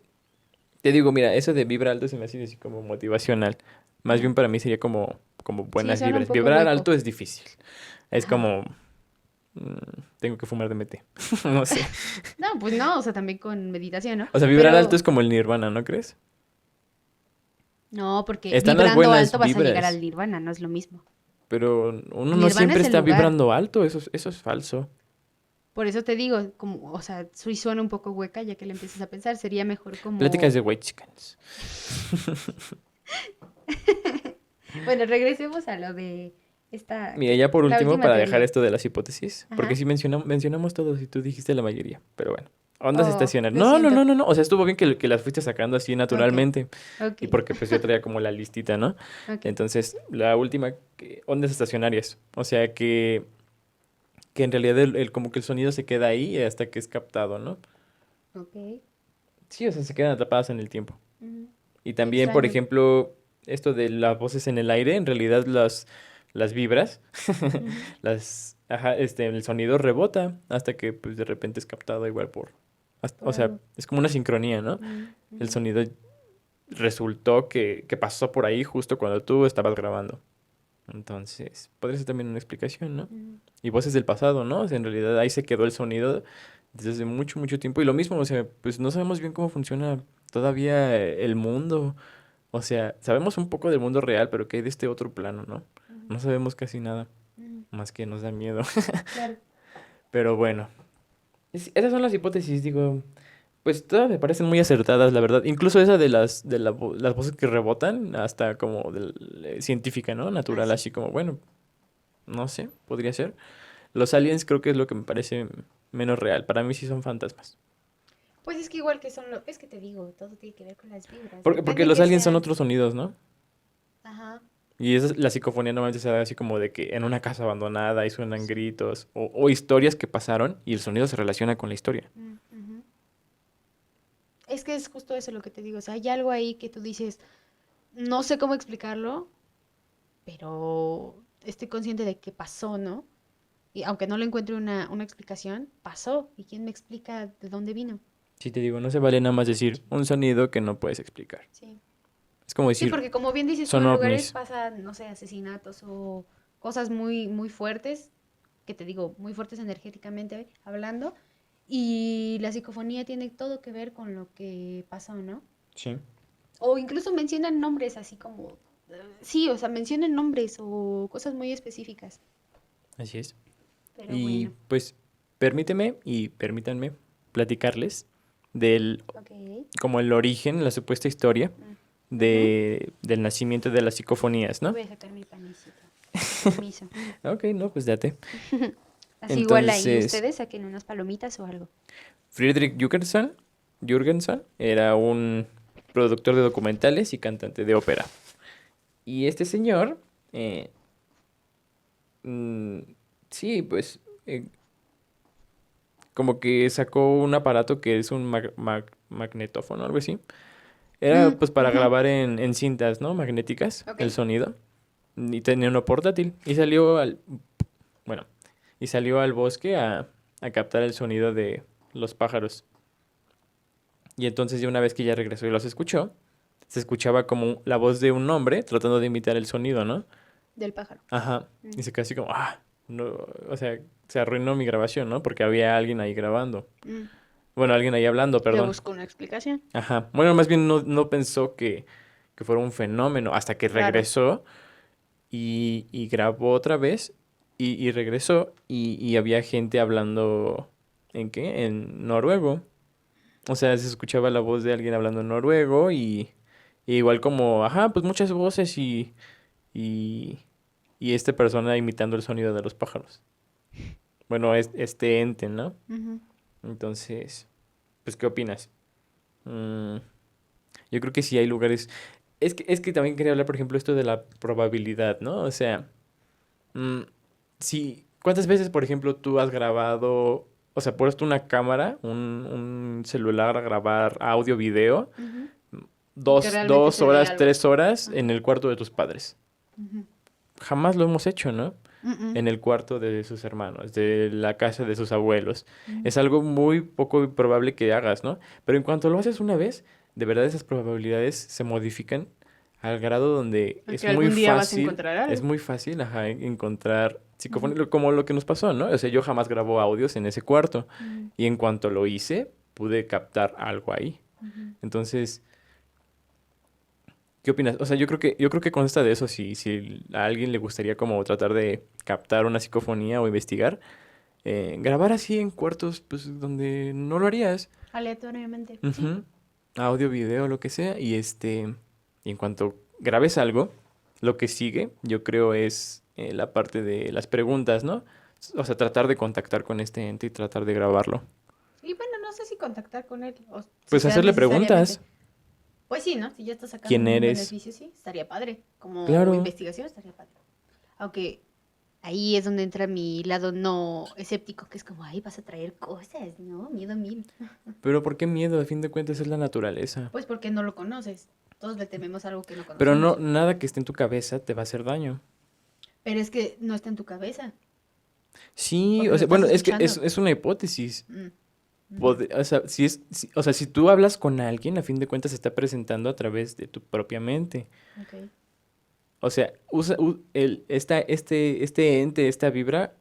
Te digo, mira, eso de vibra alto se me hace así como motivacional. Más Ajá. bien para mí sería como Sí, buenas suena un vibras. poco Vibrar hueco. alto es difícil. Es Ajá. como, mm, tengo que fumar de DMT. No sé. No, pues no, o sea, también con meditación, ¿no? O sea, vibrar alto es Pero como el nirvana, ¿no crees? no, porque Están las vibrando buenas alto vas a llegar al vibras, nirvana, no es lo mismo. pero uno El no nirvana siempre es el está lugar. vibrando alto. Eso es falso. Por eso te digo, como, o sea, sí suena un poco hueca ya que le empiezas a pensar, sería mejor Pláticas como... de white chickens. Bueno, regresemos a lo de esta, Mira, ya por la último, última para dejar teoría. esto de las hipótesis, porque Ajá. sí mencionamos todos y tú dijiste la mayoría, pero bueno. Ondas Oh, estacionarias. lo No, no, siento. no, no, no. O sea, estuvo bien que las fuiste sacando así Ok, naturalmente. ok, Y porque pues yo traía como la listita, ¿no? ok, Entonces, la última, ondas estacionarias. O sea, que en realidad como que el sonido se queda ahí hasta que es captado, ¿no? ok. Sí, o sea, se quedan atrapadas en el tiempo. Ujú. Y Qué también, por extraño. ejemplo, esto de las voces en el aire, en realidad las vibras, Ujú. ajá, el sonido rebota hasta que pues de repente es captado igual Por o sea, algo. es como una sincronía, ¿no? Ujú, El ujú, sonido resultó que pasó por ahí justo cuando tú estabas grabando. Entonces, podría ser también una explicación, ¿no? ujú. Y voces del pasado, ¿no? O sea, en realidad ahí se quedó el sonido desde mucho, mucho tiempo. Y lo mismo, o sea, pues no sabemos bien cómo funciona todavía el mundo. O sea, sabemos un poco del mundo real, pero que hay de este otro plano, ¿no? Ujú, No sabemos casi nada, ujú. más que nos da miedo. Claro. Pero bueno, esas son las hipótesis, digo, pues todas me parecen muy acertadas, la verdad. Incluso esa de las voces que rebotan, hasta como científica, ¿no? Ah, Natural, sí. así como, bueno, no sé, podría ser. Los aliens creo que es lo que me parece menos real. Para mí sí son fantasmas. Pues es que igual que son es que te digo, todo tiene que ver con las vibras. Porque Depende los que aliens son sea. otros sonidos, ¿no? Ajá. Y la psicofonía normalmente se da así como de que en una casa abandonada y suenan Sí. gritos o historias que pasaron y el sonido se relaciona con la historia. Ujú. Es que es justo eso lo que te digo. O sea, hay algo ahí que tú dices, no sé cómo explicarlo, pero estoy consciente de que pasó, ¿no? Y aunque no le encuentre una explicación, pasó. ¿Y quién me explica de dónde vino? Sí, te digo, no se vale nada más decir un sonido que no puedes explicar. Sí. Es como Sí, decir, porque como bien dices tú, son en lugares ovnis. pasan, no sé, asesinatos o cosas muy, muy fuertes, que te digo, muy fuertes energéticamente hablando, y la psicofonía tiene todo que ver con lo que pasó, ¿no? Sí. O incluso mencionan nombres así como, sí, o sea, mencionan nombres o cosas muy específicas. Así es. Pero Y bueno, pues permíteme y permítanme platicarles del ok. como el origen, la supuesta historia Mm, ujú. del nacimiento de las psicofonías, Me ¿no? voy a sacar mi panecito. Con permiso. Ok, no, pues date. Así igual ahí Entonces, ustedes saquen unas palomitas o algo. Friedrich Jürgenson era un productor de documentales y cantante de ópera. Y este señor, eh, mm, sí, pues, como que sacó un aparato que es un magnetófono, algo así. Era Mm, pues para ujú. grabar en cintas, ¿no? Magnéticas, Ok. el sonido. Y tenía uno portátil. Y salió bueno, y salió al bosque a captar el sonido de los pájaros. Y entonces ya una vez que ya regresó y los escuchó, se escuchaba como la voz de un hombre tratando de imitar el sonido, ¿no? Del pájaro. Ajá. Mm, Y se quedó así como, no, o sea, se arruinó mi grabación, ¿no? Porque había alguien ahí grabando. mm. Bueno, alguien ahí hablando, Le perdón. busco una explicación. Ajá. Bueno, más bien no pensó que fuera un fenómeno hasta que Claro. regresó y grabó otra vez y regresó y había gente hablando, ¿en qué? En noruego. O sea, se escuchaba la voz de alguien hablando en noruego y igual como, ajá, pues muchas voces y, y esta persona imitando el sonido de los pájaros. Bueno, este ente, ¿no? Ujú. Entonces, pues, ¿qué opinas? Mm, yo creo que sí hay lugares. Es que también quería hablar, por ejemplo, esto de la probabilidad, ¿no? O sea, mm, sí, ¿cuántas veces, por ejemplo, tú has grabado, o sea, puesto una cámara, un celular a grabar audio, video, Ujú. Y que dos, realmente dos se ve horas, algo. 3 horas en Ajá. el cuarto de tus padres? Ujú. Jamás lo hemos hecho, ¿no? Mm, En el cuarto de sus hermanos, de la casa de sus abuelos. mm. Es algo muy poco probable que hagas, ¿no? Pero en cuanto lo haces una vez, de verdad esas probabilidades se modifican al grado donde Que algún día vas a encontrar es algo. muy fácil, ajá, encontrar psicofonía, como lo que nos pasó, ¿no? O sea, yo jamás grabo audios en ese cuarto Ujú, y en cuanto lo hice, pude captar algo ahí. ujú. Entonces, ¿qué opinas? O sea, yo creo que consta de eso, si a alguien le gustaría como tratar de captar una psicofonía o investigar, grabar así en cuartos, pues, donde no lo harías. Aleatoriamente. Sí. Ujú. Audio, video, lo que sea. Y en cuanto grabes algo, lo que sigue, yo creo, es la parte de las preguntas, ¿no? O sea, tratar de contactar con este ente y tratar de grabarlo. Y bueno, no sé si contactar con él o si Pues sea hacerle necesariamente. preguntas. Pues sí, ¿no? Si ya está sacando ¿Quién un eres? beneficio, sí, estaría padre. Como Claro. investigación estaría padre. Aunque ahí es donde entra mi lado no escéptico, que es como, ay, vas a traer cosas, ¿no? Miedo mil. Pero ¿por qué miedo? A fin de cuentas es la naturaleza. Pues porque no lo conoces. Todos le tememos algo que no Pero no, conocemos. nada que esté en tu cabeza te va a hacer daño. Pero es que no está en tu cabeza, Sí, porque o lo sea, estás bueno, es que es, escuchando. es una hipótesis. Mm, ujú, O sea, o sea, si tú hablas con alguien, a fin de cuentas se está presentando a través de tu propia mente. ok. O sea, este ente, esta vibra,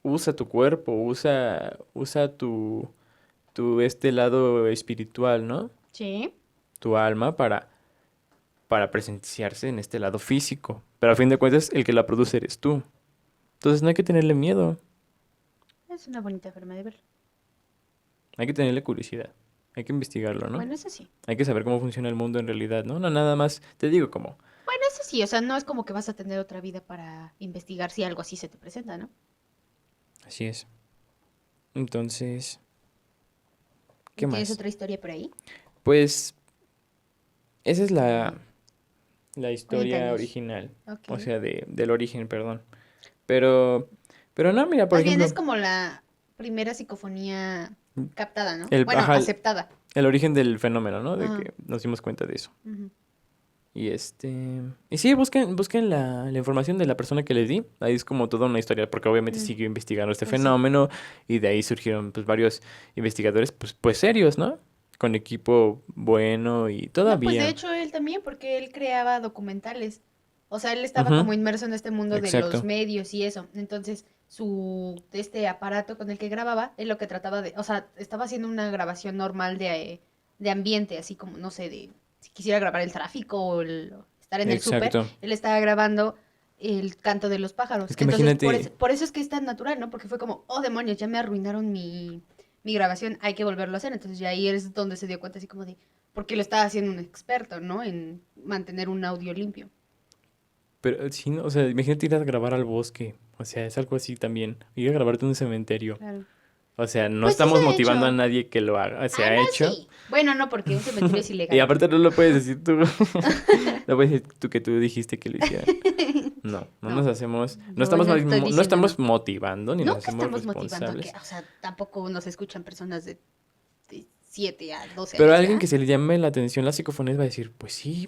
usa tu cuerpo, usa tu este lado espiritual, ¿no? Sí, Tu alma para presenciarse en este lado físico. Pero a fin de cuentas, el que la produce eres tú. Entonces no hay que tenerle miedo, es una bonita forma de verlo. hay que tenerle curiosidad, hay que investigarlo, ¿no? Bueno, eso sí. Hay que saber cómo funciona el mundo en realidad, ¿no? No nada más, te digo como, Bueno, eso sí, o sea, no es como que vas a tener otra vida para investigar si algo así se te presenta, ¿no? así es. Entonces, ¿Y ¿qué tienes más? otra historia por ahí? Pues esa es la historia Cuéntanos. original, o Ok. sea, del origen, perdón. Pero, pero no, mira, por Más bien es ejemplo, como la primera psicofonía captada, ¿no? Bueno, ajá, aceptada. el origen del fenómeno, ¿no? De Ajá. que nos dimos cuenta de eso. Ujú. Y sí, busquen la información de la persona que les di. Ahí es como toda una historia, porque obviamente Mm, siguió investigando este pues sí. fenómeno y de ahí surgieron pues varios investigadores pues serios, ¿no? Con equipo bueno y No, pues de todavía. hecho él también, porque él creaba documentales. O sea, él estaba Ujú, como inmerso en este mundo de los exacto, medios y eso. Entonces, este aparato con el que grababa, él lo que trataba de, o sea, estaba haciendo una grabación normal de ambiente, así como, no sé, de si quisiera grabar el tráfico o estar en el súper, exacto. él estaba grabando el canto de los pájaros. Es que Entonces, imagínate, por eso es que es tan natural, ¿no? Porque fue como, oh demonios, ya me arruinaron mi grabación, hay que volverlo a hacer. Entonces ya ahí es donde se dio cuenta así como de, porque lo estaba haciendo un experto, ¿no? En mantener un audio limpio. pero sí, ¿no? O sea, imagínate ir a grabar al bosque. O sea, es algo así también. Ir a grabarte en un cementerio. Claro. O sea, no Pues sí se estamos ha motivando a hecho. nadie que lo haga. Se Ah, ha no, hecho. sí. Bueno, no, porque un cementerio es Y ilegal. aparte no lo puedes decir tú. No puedes decir tú que tú dijiste que lo hicieran. No, no nos No, hacemos, yo no estoy no diciendo estamos no. motivando ni nos Nunca hacemos estamos motivando a que, responsables. o sea, tampoco nos escuchan personas de 7 a 12 Pero a años, alguien que ¿verdad? se le llame la atención las psicofonías va a decir, pues sí,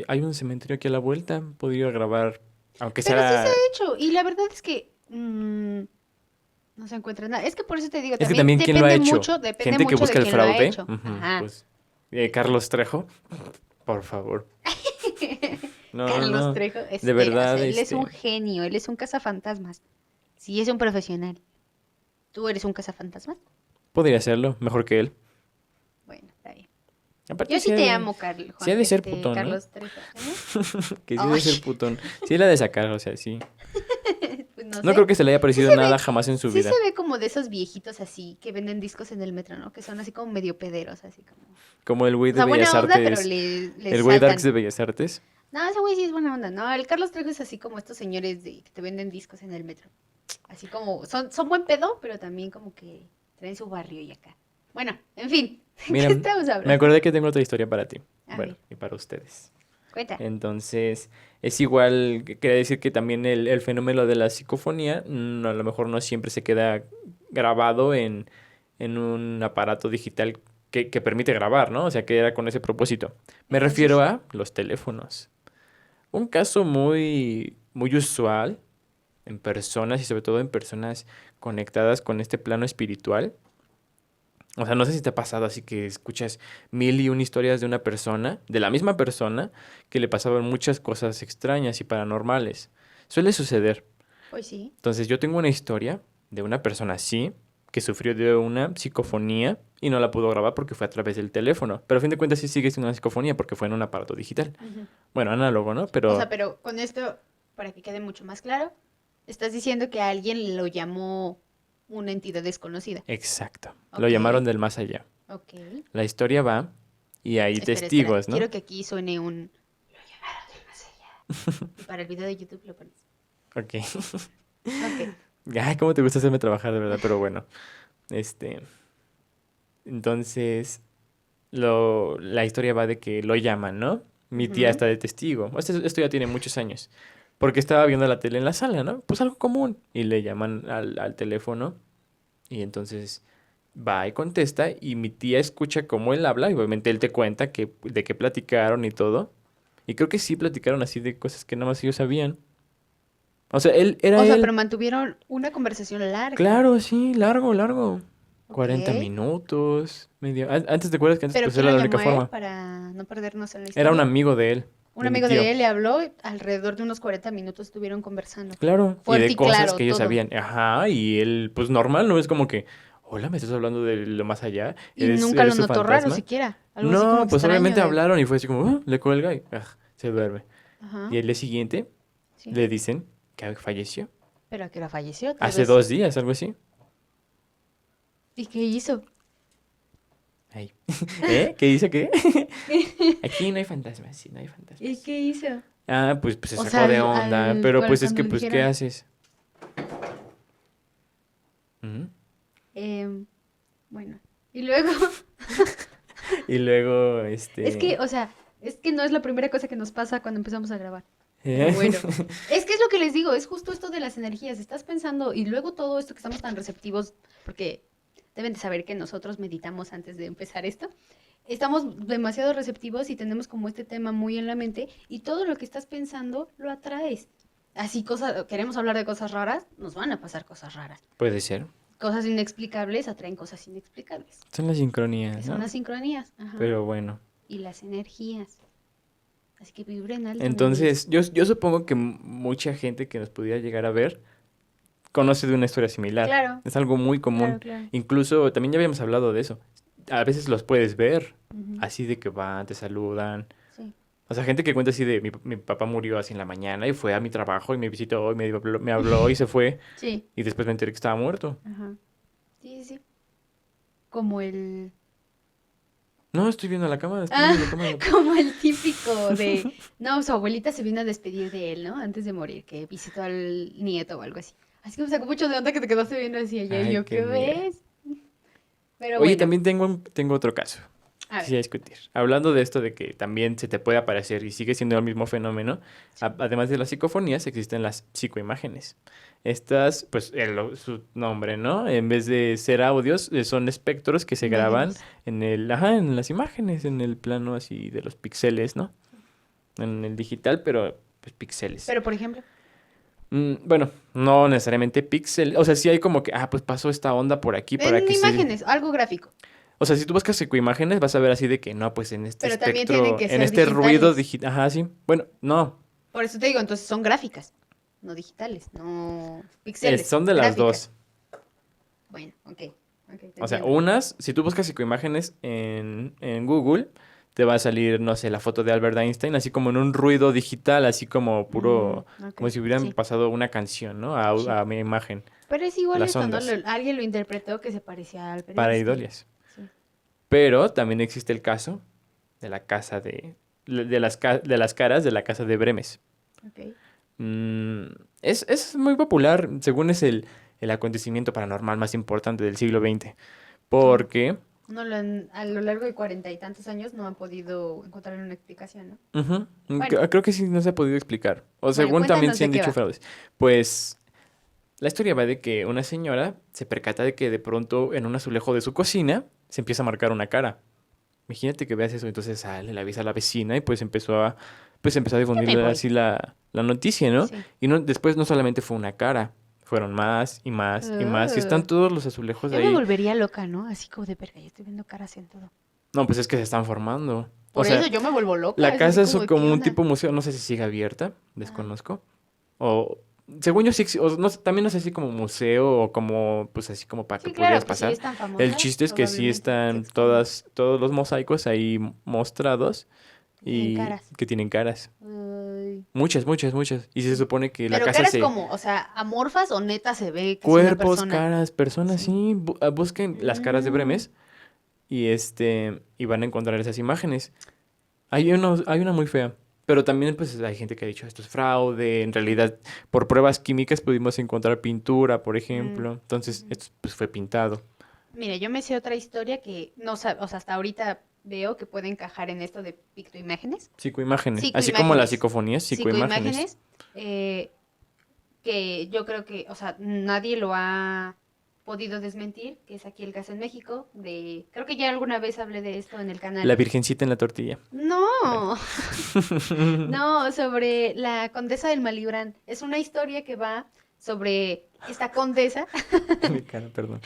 hay un cementerio aquí a la vuelta, podría grabar, aunque Pero sí se sea... ha hecho. Y la verdad es que no se encuentra nada. Es que por eso te digo, Es que también también, ¿quién lo ha hecho? depende Gente que mucho de busca el quién lo ha fraude. hecho. Ujú, Ajá. pues, Carlos Trejo, por favor. No, no, Carlos no. Trejo, De espera, o verdad, sea, él es un genio, él es un cazafantasmas. Sí, es un profesional. ¿Tú eres un cazafantasmas? podría hacerlo mejor que él. Bueno, está bien. Aparte, Yo sí te amo, Carl, sí Juan, ha de ser putón, ¿no? Carlos Trejo. ¿Eh? Que sí ha de Ay, ser putón. Sí la ha de sacar, o sea, sí. pues no No creo sé. que se le haya Sí parecido se ve, nada jamás en su sí se vida. ve como de esos viejitos así que venden discos en el metro, ¿no? Que son así como medio pederos, así como. Como el güey O de sea, Bellas buena onda, pero Artes, les el güey Darks saltan. de Bellas Artes. No, ese güey sí es buena onda. No, el Carlos Trejo es así como estos señores que te venden discos en el metro. Así como, son buen pedo, pero también como que traen su barrio y acá. Bueno, en fin, Mira, ¿qué estamos me hablando? acordé que tengo otra historia para ti. A Bueno, ver, y para ustedes. cuenta. Entonces, es igual, quería decir que también el fenómeno de la psicofonía, a lo mejor no siempre se queda grabado en un aparato digital que permite grabar, ¿no? O sea, que era con ese propósito. Me refiero Entonces, a los teléfonos. Un caso muy usual en personas y sobre todo en personas conectadas con este plano espiritual. O sea, no sé si te ha pasado así que escuchas mil y una historias de una persona, de la misma persona, que le pasaban muchas cosas extrañas y paranormales. Suele suceder. pues sí. Entonces, yo tengo una historia de una persona así, que sufrió de una psicofonía y no la pudo grabar porque fue a través del teléfono. Pero a fin de cuentas sí sigue siendo una psicofonía porque fue en un aparato digital. Ujú. Bueno, análogo, ¿no? O sea, Pero pero con esto, para que quede mucho más claro, estás diciendo que alguien lo llamó una entidad desconocida. exacto. Lo Ok, llamaron del más allá. ok. La historia va y hay Espera. testigos, ¿no? Quiero que aquí suene un... Lo llamaron del más allá. Y para el video de YouTube lo pones. Ok. Ok. Ay, cómo te gusta hacerme trabajar, de verdad, pero bueno. Este, entonces, la historia va de que lo llaman, ¿no? Mi tía Ujú. está de testigo. Esto ya tiene muchos años. Porque estaba viendo la tele en la sala, ¿no? Pues algo común. Y le llaman al teléfono y entonces va y contesta y mi tía escucha cómo él habla y obviamente él te cuenta de qué platicaron y todo. Y creo que sí platicaron así de cosas que nada más ellos sabían. O sea, era O sea, pero él. mantuvieron una conversación larga. Claro, sí, largo, largo. Ok. 40 minutos, medio. Antes te acuerdas que antes Pero pues ¿quién era lo la única llamó a él forma. para no perdernos en la Era un historia? amigo de él, Un de mi amigo tío. de él le habló y alrededor de unos 40 minutos estuvieron conversando. Claro, y Fuerte de y cosas claro, que ellos todo. sabían. Ajá, y él, pues normal, no es como que, hola, me estás hablando de lo más allá, Y nunca lo eres su notó raro fantasma. siquiera. Algo así como No, pues extraño obviamente de... hablaron y fue así como, le cuelga y se duerme. Ajá, Y el día siguiente sí. le dicen que falleció. Pero a qué hora falleció, tal Hace vez. 2 días, algo así. ¿Y qué hizo? Ahí. ¿Eh? ¿Qué dice qué? Aquí no hay fantasmas, sí, no hay ¿Y fantasmas. qué hizo? Ah, pues se O sea, sacó de onda, pero pues es cuando que, le pues, ¿qué dijeron... haces? Ujú. em, bueno, y luego... Y luego, Es que, o sea, es que no es la primera cosa que nos pasa cuando empezamos a grabar. Pero ¿eh? bueno, es que es lo que les digo, es justo esto de las energías. Estás pensando, y luego todo esto que estamos tan receptivos, porque deben de saber que nosotros meditamos antes de empezar esto. estamos demasiado receptivos y tenemos como este tema muy en la mente y todo lo que estás pensando lo atraes. Así queremos hablar de cosas raras, nos van a pasar cosas raras. Puede ser. Cosas inexplicables atraen cosas inexplicables, Son las que sincronías, son ¿no? las sincronías, ajá, Pero bueno. y las energías. Así que vibren alto, Entonces, yo supongo que mucha gente que nos pudiera llegar a ver conoce de una historia similar. Claro, Es algo muy común. claro. Incluso, también ya habíamos hablado de eso. A veces los puedes ver, Ujú, así de que van, te saludan. sí. O sea, gente que cuenta así de mi papá murió así en la mañana y fue a mi trabajo y me visitó y me habló y se fue. Sí, Y después me enteré que estaba muerto. ajá. Sí, sí, sí. Como el... No, estoy viendo la cámara, estoy Ah, viendo la cámara. como el típico de... No, su abuelita se vino a despedir de él, ¿no? Antes de morir, que visitó al nieto o algo así. Así que me sacó mucho de onda que te quedaste viendo así ella. Y Ay, yo, qué ¿qué miedo. ves? Pero Oye, bueno, también tengo otro caso. a Quisiera ver. discutir. Hablando de esto de que también se te puede aparecer y sigue siendo el mismo fenómeno, además de las psicofonías, existen las psicoimágenes. Estas, pues, su nombre, ¿no? En vez de ser audios, son espectros que se graban Imágenes. en las imágenes, en el plano así de los píxeles, ¿no? En el digital, pero pues píxeles. Pero, por ejemplo, Bueno, no necesariamente píxel. O sea, sí hay como que, pues pasó esta onda por aquí para en que se... imágenes, algo gráfico. O sea, si tú buscas psicoimágenes, vas a ver así de que no, pues en este Pero también tienen espectro, que en ser este ruido digitales. digital. Ajá, sí. Bueno, no. Por eso te digo, entonces son gráficas, no digitales, no píxeles, Son de las gráficas. dos. Bueno, ok, te O sea, entiendo. unas, si tú buscas psicoimágenes en Google, te va a salir, no sé, la foto de Albert Einstein, así como en un ruido digital, así como puro, Ok, como si hubieran sí, pasado una canción, ¿no? sí. A mi imagen. Pero es igual Las esto, ¿no? ondas. Alguien lo interpretó que se parecía a Albert Para Einstein. idolias. Sí, Pero también existe el caso de la casa de las caras de la casa de Bremes. ok. Mm, es muy popular, según es el acontecimiento paranormal más importante del siglo XX. No, Porque a lo largo de 40 y tantos años no han podido encontrar una explicación, ¿no? ujú, Bueno, creo que sí no se ha podido explicar. O bueno, según también cuéntanos se de han qué dicho va. fraudes. Pues la historia va de que una señora se percata de que de pronto en un azulejo de su cocina se empieza a marcar una cara. Imagínate que veas eso, entonces sale, le avisa a la vecina y pues empezó a Yo me difundir voy. así la noticia, ¿no? Sí. Y no, después no solamente fue una cara, fueron más y más y más. Y están Ah, todos los azulejos yo me ahí. volvería loca, ¿no? Así como de verga, ya estoy viendo caras en todo. No, pues es que se están formando. O Por eso sea, yo me vuelvo loca, la es así casa es como, ¿qué como un onda? tipo museo, no sé si sigue abierta, Ah, desconozco. O, según yo sí, o no sé, también no sé si como museo o como, pues así como para que sí, claro, pudieras pues si pasar. es tan El famosa, chiste es que sí probablemente se están expanda. todos los mosaicos ahí mostrados Que tienen y caras. que tienen caras. Ay. Muchas, muchas, muchas. Y se supone que la Pero casa caras se... como, o sea, amorfas o neta se ve que es una Cuerpos, persona. caras, personas, Sí. sí. Busquen las caras de Mm, Bremes y van a encontrar esas imágenes. Hay una muy fea. Pero también pues hay gente que ha dicho esto es fraude. En sí. realidad, por pruebas químicas pudimos encontrar pintura, por Mm, ejemplo. Entonces, ujú. esto pues fue pintado. Mira, yo me sé otra historia que no sab- o sea, hasta ahorita veo que puede encajar en esto de pictoimágenes. Psicoimágenes. Así como las Psicoimágenes. psicofonías, psicoimágenes. Psicoimágenes. eh, que yo creo que, o sea, nadie lo ha podido desmentir, que es aquí el caso en México, creo que ya alguna vez hablé de esto en el canal. La virgencita en la tortilla. Bueno. No, no, sobre la condesa del Malibrán. Es una historia que va sobre esta condesa, Mi cara, perdón.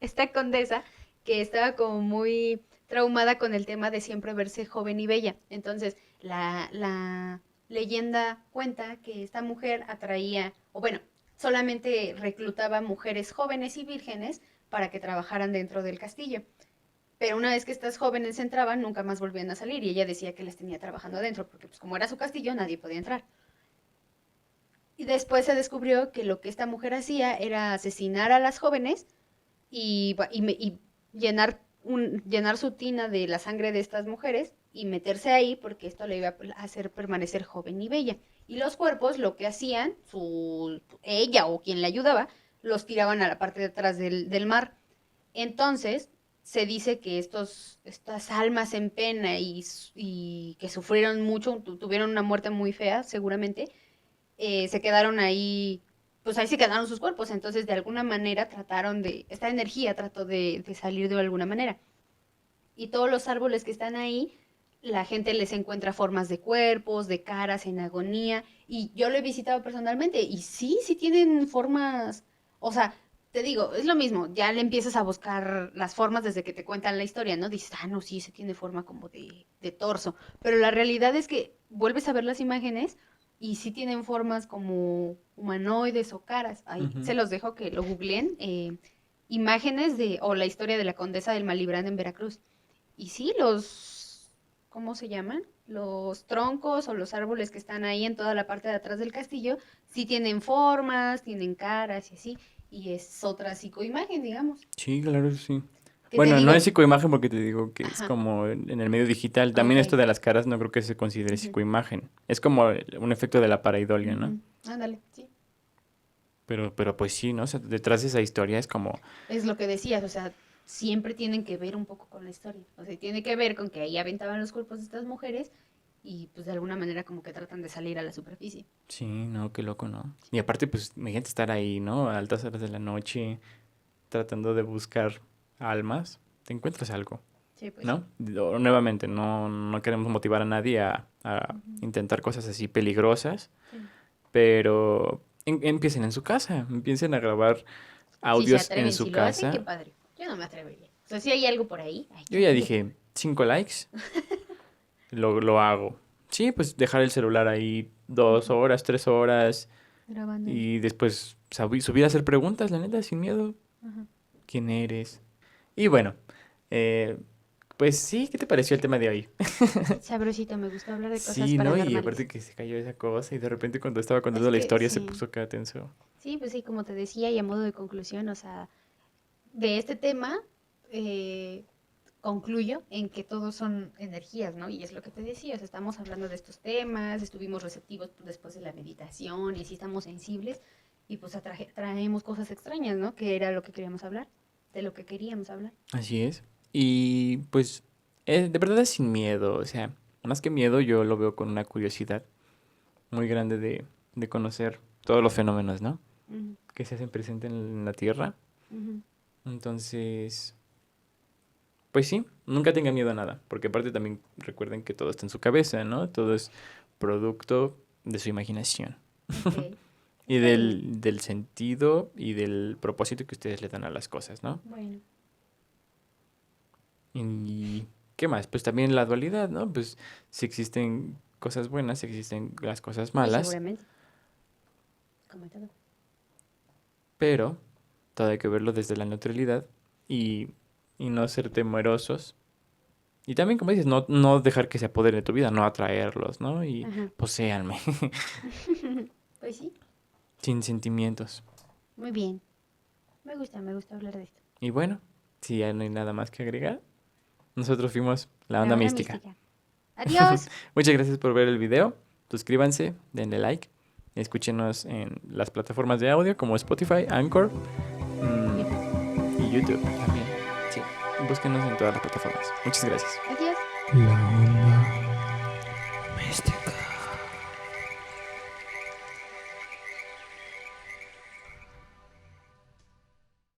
esta condesa que estaba como muy traumada con el tema de siempre verse joven y bella. Entonces, la leyenda cuenta que esta mujer atraía, o bueno, solamente reclutaba mujeres jóvenes y vírgenes para que trabajaran dentro del castillo. Pero una vez que estas jóvenes entraban, nunca más volvían a salir y ella decía que las tenía trabajando adentro, porque pues como era su castillo, nadie podía entrar. Y después se descubrió que lo que esta mujer hacía era asesinar a las jóvenes y llenar, llenar su tina de la sangre de estas mujeres y meterse ahí porque esto le iba a hacer permanecer joven y bella. Y los cuerpos lo que hacían, ella o quien le ayudaba, los tiraban a la parte de atrás del mar. Entonces, se dice que estas almas en pena y que sufrieron mucho, tuvieron una muerte muy fea, seguramente, se quedaron ahí, pues ahí se quedaron sus cuerpos. Entonces, de alguna manera esta energía trató de salir de alguna manera. Y todos los árboles que están ahí, la gente les encuentra formas de cuerpos, de caras en agonía. Y yo lo he visitado personalmente y sí, sí tienen formas, o sea, te digo, es lo mismo, ya le empiezas a buscar las formas desde que te cuentan la historia, ¿no? Dices, ah, no, sí, se tiene forma como de torso. Pero la realidad es que vuelves a ver las imágenes y sí tienen formas como humanoides o caras. Ahí Ujú. se los dejo que lo googleen. Imágenes o la historia de la condesa del Malibrán en Veracruz. Y sí, ¿cómo se llaman? Los troncos o los árboles que están ahí en toda la parte de atrás del castillo, sí tienen formas, tienen caras y así. Y es otra psicoimagen, digamos. Sí, claro, sí. ¿Qué te Bueno, no es digo? psicoimagen porque te digo que es Ajá, como en el medio digital. También esto ok. de las caras no creo que se considere Ujú, psicoimagen. Es como un efecto de la pareidolia, ¿no? ujú. Ándale, sí. Pero pues sí, ¿no? O sea, detrás de esa historia es como, Es lo que decías, o sea, siempre tienen que ver un poco con la historia. O sea, tiene que ver con que ahí aventaban los cuerpos de estas mujeres y pues de alguna manera como que tratan de salir a la superficie. sí, no, qué loco, ¿no? Y aparte, pues, imagínate estar ahí, ¿no? A altas horas de la noche, tratando de buscar almas. Te encuentras algo, Sí, pues sí. ¿no? Nuevamente, no queremos motivar a nadie a Ujú, intentar cosas así peligrosas, sí. pero empiecen en su casa, empiecen a grabar Si se audios en atreven, su si lo hacen, qué casa. padre. Yo no me atrevería. O sea, si hay algo por ahí, ay, Yo yo ya no. dije, 5 likes, lo hago. Sí, pues dejar el celular ahí Ujú, 2 horas, 3 horas grabando. y después subir a hacer preguntas, la neta, sin miedo. Ajá. ¿Quién eres? Y bueno, eh, pues sí, ¿qué te pareció el tema de hoy? Sabrosito, me gusta hablar de cosas Sí, ¿no? Y aparte paranormales. que se cayó esa cosa y de repente cuando estaba Es contando la que historia se sí. puso acá tenso. Sí, pues sí, como te decía, y a modo de conclusión, o sea, de este tema, eh, concluyo en que todos son energías, ¿no? Y es lo que te decía, o sea, estamos hablando de estos temas, estuvimos receptivos después de la meditación y sí estamos sensibles y pues traemos cosas extrañas, ¿no? Que era lo que queríamos hablar, de lo que queríamos hablar. Así es. Y pues de verdad es sin miedo, o sea, más que miedo yo lo veo con una curiosidad muy grande de conocer todos los fenómenos, ¿no? Ujú, Que se hacen presentes en la Tierra. ujú. Entonces, pues sí, nunca tengan miedo a nada, porque aparte también recuerden que todo está en su cabeza, ¿no? Todo es producto de su imaginación Ok, y está bien. del sentido y del propósito que ustedes le dan a las cosas, ¿no? Bueno, Y ¿qué más? Pues también la dualidad, ¿no? Pues si existen cosas buenas, si existen las cosas pues malas, seguramente, como todo. pero todo hay que verlo desde la neutralidad y, y no ser temerosos. Y también, como dices, no dejar que se apoderen de tu vida, no atraerlos, ¿no? Y Ajá. poséanme, Pues sí, sin sentimientos. muy bien. Me gusta hablar de esto. Y bueno, si ya no hay nada más que agregar, nosotros fuimos la La onda onda mística. mística. Adiós. Muchas gracias por ver el video. Suscríbanse, denle like. Escúchenos en las plataformas de audio como Spotify, Anchor YouTube. y YouTube también. Sí, búsquenos en todas las plataformas. Muchas gracias. Adiós. La onda mística.